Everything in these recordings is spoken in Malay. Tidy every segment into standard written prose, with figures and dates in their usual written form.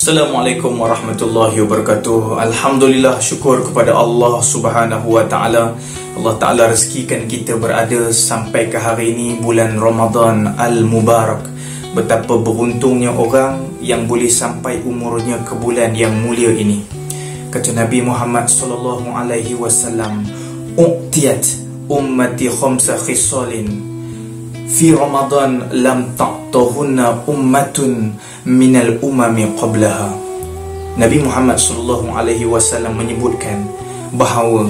Assalamualaikum warahmatullahi wabarakatuh. Alhamdulillah, syukur kepada Allah Subhanahu wa taala. Allah Taala rezekikan kita berada sampai ke hari ini, bulan Ramadan Al-Mubarak. Betapa beruntungnya orang yang boleh sampai umurnya ke bulan yang mulia ini. Kata Nabi Muhammad sallallahu alaihi wasallam, "U'tiyat ummati khamsa khisalin fi Ramadan lam ta'tahunna ummatun minal umami qablaha." Nabi Muhammad sallallahu alaihi wasallam menyebutkan bahawa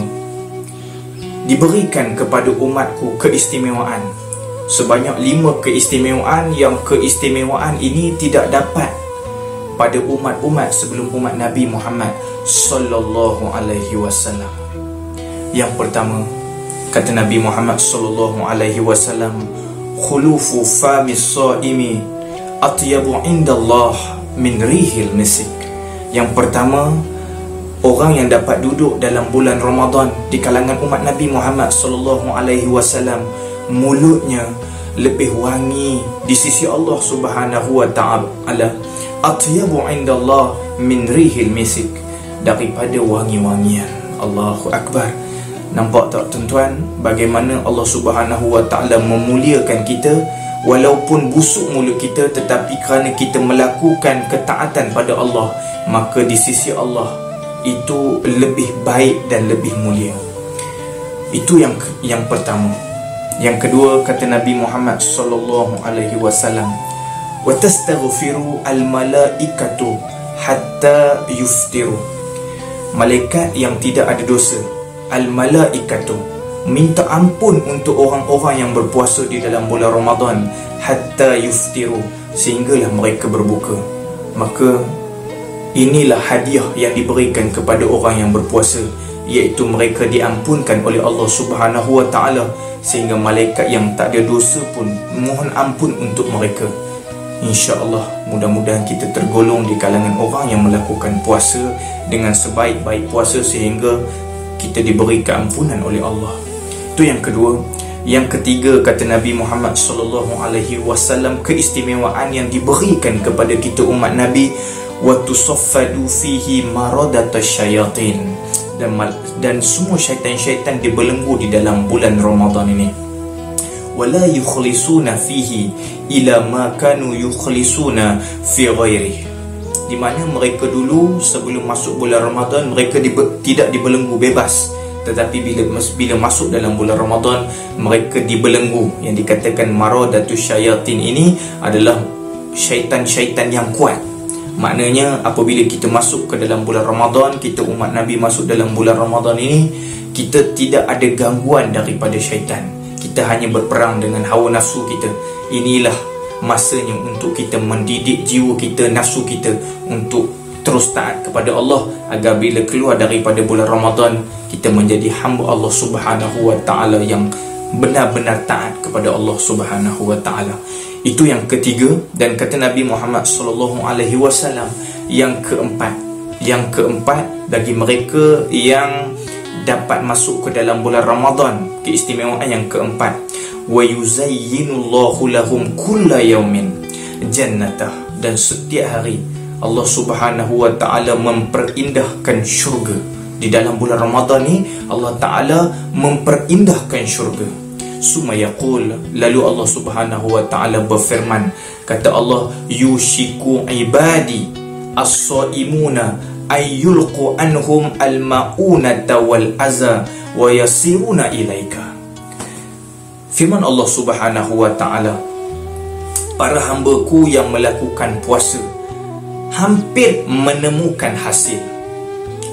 diberikan kepada umatku keistimewaan sebanyak 5 keistimewaan, yang keistimewaan ini tidak dapat pada umat-umat sebelum umat Nabi Muhammad sallallahu alaihi wasallam. Yang pertama, kata Nabi Muhammad sallallahu alaihi wasallam, khulufu famis saimi atyabu indallah min rihil misik. Yang pertama, orang yang dapat duduk dalam bulan Ramadan di kalangan umat Nabi Muhammad sallallahu alaihi wasallam, mulutnya lebih wangi di sisi Allah Subhanahu wa taala, atyabu indallah min rihil misik, daripada wangi-wangian. Allahu akbar. Nampak tak tuan-tuan bagaimana Allah Subhanahu wa taala memuliakan kita? Walaupun busuk mulut kita, tetapi kerana kita melakukan ketaatan pada Allah, maka di sisi Allah itu lebih baik dan lebih mulia. Itu yang pertama. Yang kedua, kata Nabi Muhammad sallallahu alaihi wasallam, wa tastaghfiru al malaikatu hatta yuftiru. Malaikat yang tidak ada dosa, al-malaikatu, minta ampun untuk orang-orang yang berpuasa di dalam bulan Ramadan hatta yuftiru, sehinggalah mereka berbuka. Maka inilah hadiah yang diberikan kepada orang yang berpuasa, iaitu mereka diampunkan oleh Allah Subhanahu wa taala, sehingga malaikat yang tak ada dosa pun mohon ampun untuk mereka. InsyaAllah, mudah-mudahan kita tergolong di kalangan orang yang melakukan puasa dengan sebaik-baik puasa, sehingga kita diberi keampunan oleh Allah. Itu yang kedua. Yang ketiga, kata Nabi Muhammad sallallahu alaihi wasallam, keistimewaan yang diberikan kepada kita umat Nabi, wa tusaffadu fihi maradatasy syayatin, dan semua syaitan-syaitan dibelenggu di dalam bulan Ramadan ini. Wala yukhlisuna fihi ila ma kanu yukhlisuna fi ghairihi, di mana mereka dulu sebelum masuk bulan Ramadan mereka tidak dibelenggu bebas, tetapi bila masuk dalam bulan Ramadan mereka dibelenggu. Yang dikatakan maradatus syayatin ini adalah syaitan-syaitan yang kuat. Maknanya apabila kita masuk ke dalam bulan Ramadan, kita umat Nabi masuk dalam bulan Ramadan ini, kita tidak ada gangguan daripada syaitan. Kita hanya berperang dengan hawa nafsu kita. Inilah masanya untuk kita mendidik jiwa kita, nafsu kita, untuk terus taat kepada Allah, agar bila keluar daripada bulan Ramadan, kita menjadi hamba Allah Subhanahu wa taala yang benar-benar taat kepada Allah Subhanahu wa taala. Itu yang ketiga. Dan kata Nabi Muhammad sallallahu alaihi wasallam, yang keempat bagi mereka yang dapat masuk ke dalam bulan Ramadan, keistimewaan yang keempat, wa yuzayyinullahu lahum kulla yaumin jannatah, dan setiap hari Allah Subhanahu wa taala memperindahkan syurga. Di dalam bulan Ramadan ni Allah Taala memperindahkan syurga. Summa yaqul, lalu Allah Subhanahu wa taala berfirman, kata Allah, yushiku ibadi as-saimuna ayyulqu anhum al-ma'unata wal aza wa yasiruna ilaika. Firman Allah Subhanahu wa taala, para hambaku yang melakukan puasa hampir menemukan hasil,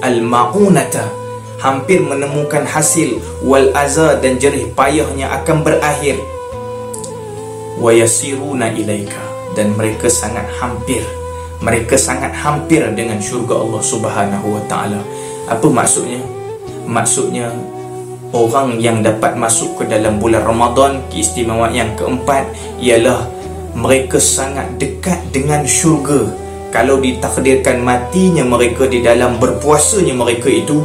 al-ma'unata, hampir menemukan hasil, wal aza, dan jerih payahnya akan berakhir, wa yasiruna ilaika, dan mereka sangat hampir dengan syurga Allah Subhanahu wa taala. Apa maksudnya? Maksudnya orang yang dapat masuk ke dalam bulan Ramadan, keistimewaan yang keempat ialah mereka sangat dekat dengan syurga. Kalau ditakdirkan matinya mereka di dalam berpuasanya mereka itu,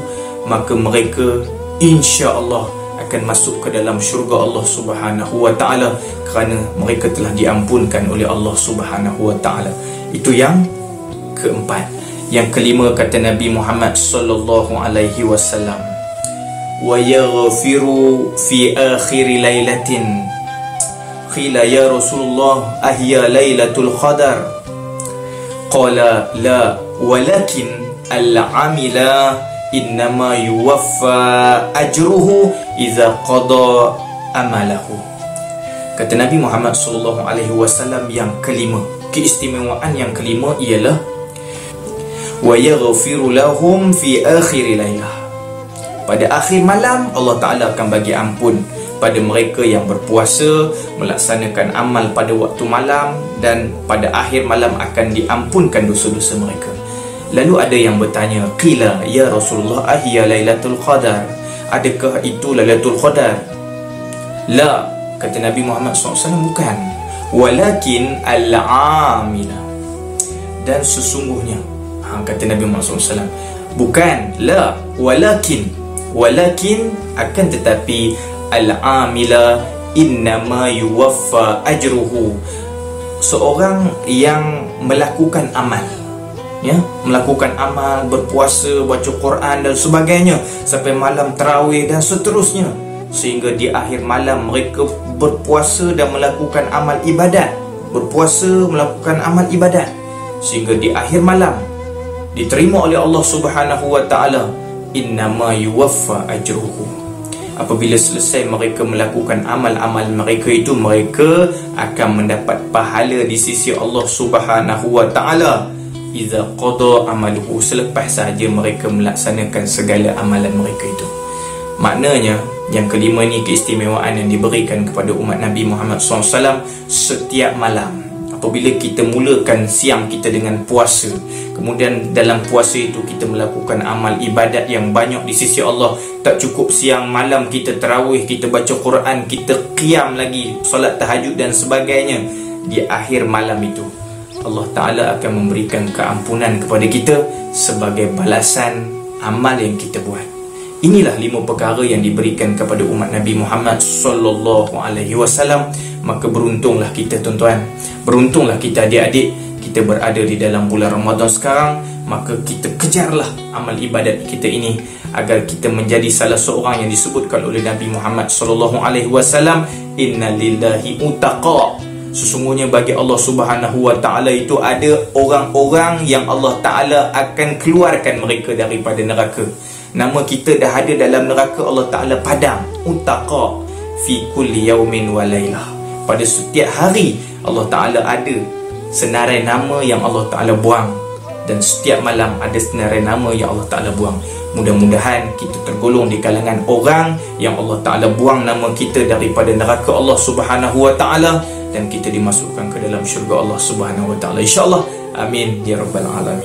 maka mereka insya-Allah akan masuk ke dalam syurga Allah Subhanahu wa taala, kerana mereka telah diampunkan oleh Allah Subhanahu wa taala. Itu yang keempat. Yang kelima, kata Nabi Muhammad sallallahu alaihi wasallam, wa yaghfiru fi akhir lailatin. Qila ya Rasulullah ahya lailatul qadar? Qala la, walakin al-amila innama yuwaffa ajruhu idza qada amalahu. Kata Nabi Muhammad sallallahu alaihi wasallam yang kelima, keistimewaan yang kelima ialah wa yaghfiru lahum fi akhir lailah. Pada akhir malam Allah Taala akan bagi ampun pada mereka yang berpuasa, melaksanakan amal pada waktu malam, dan pada akhir malam akan diampunkan dosa-dosa mereka. Lalu ada yang bertanya, qila ya Rasulullah ahya lailatul qadar? Adakah itu Lailatul Qadar? La, kata Nabi Muhammad SAW, bukan. Walakin al-amila, dan sesungguhnya, kata Nabi Muhammad SAW, bukan, la, walakin akan tetapi al-amila innama yuwaffa ajruhu. Seorang yang melakukan amal, ya, melakukan amal, berpuasa, baca Quran dan sebagainya sampai malam tarawih dan seterusnya, sehingga di akhir malam mereka berpuasa dan melakukan amal ibadat, berpuasa, melakukan amal ibadat, sehingga di akhir malam diterima oleh Allah Subhanahu wa taala, innama yuwaffa ajruhu. Apabila selesai mereka melakukan amal-amal mereka itu, mereka akan mendapat pahala di sisi Allah Subhanahu wa taala idza qada amaluhu, selepas sahaja mereka melaksanakan segala amalan mereka itu. Maknanya yang kelima ni keistimewaan yang diberikan kepada umat Nabi Muhammad SAW. Setiap malam apabila kita mulakan siang kita dengan puasa, kemudian dalam puasa itu kita melakukan amal ibadat yang banyak di sisi Allah, tak cukup siang, malam kita tarawih, kita baca Quran, kita qiyam lagi, solat tahajud dan sebagainya, di akhir malam itu Allah Ta'ala akan memberikan keampunan kepada kita sebagai balasan amal yang kita buat. Inilah 5 perkara yang diberikan kepada umat Nabi Muhammad sallallahu alaihi wasallam. Maka beruntunglah kita tuan-tuan, beruntunglah kita adik-adik, kita berada di dalam bulan Ramadan sekarang. Maka kita kejarlah amal ibadat kita ini agar kita menjadi salah seorang yang disebutkan oleh Nabi Muhammad sallallahu alaihi wasallam, innalillahi utaqa. Sesungguhnya bagi Allah Subhanahu wa taala itu ada orang-orang yang Allah Taala akan keluarkan mereka daripada neraka. Nama kita dah ada dalam neraka, Allah Ta'ala padam. Utaqa fi kulli yaumin wa laylah. Pada setiap hari Allah Ta'ala ada senarai nama yang Allah Ta'ala buang, dan setiap malam ada senarai nama yang Allah Ta'ala buang. Mudah-mudahan kita tergolong di kalangan orang yang Allah Ta'ala buang nama kita daripada neraka Allah Subhanahu wa Ta'ala, dan kita dimasukkan ke dalam syurga Allah Subhanahu wa Ta'ala, insyaAllah. Amin ya Rabbal Alamin.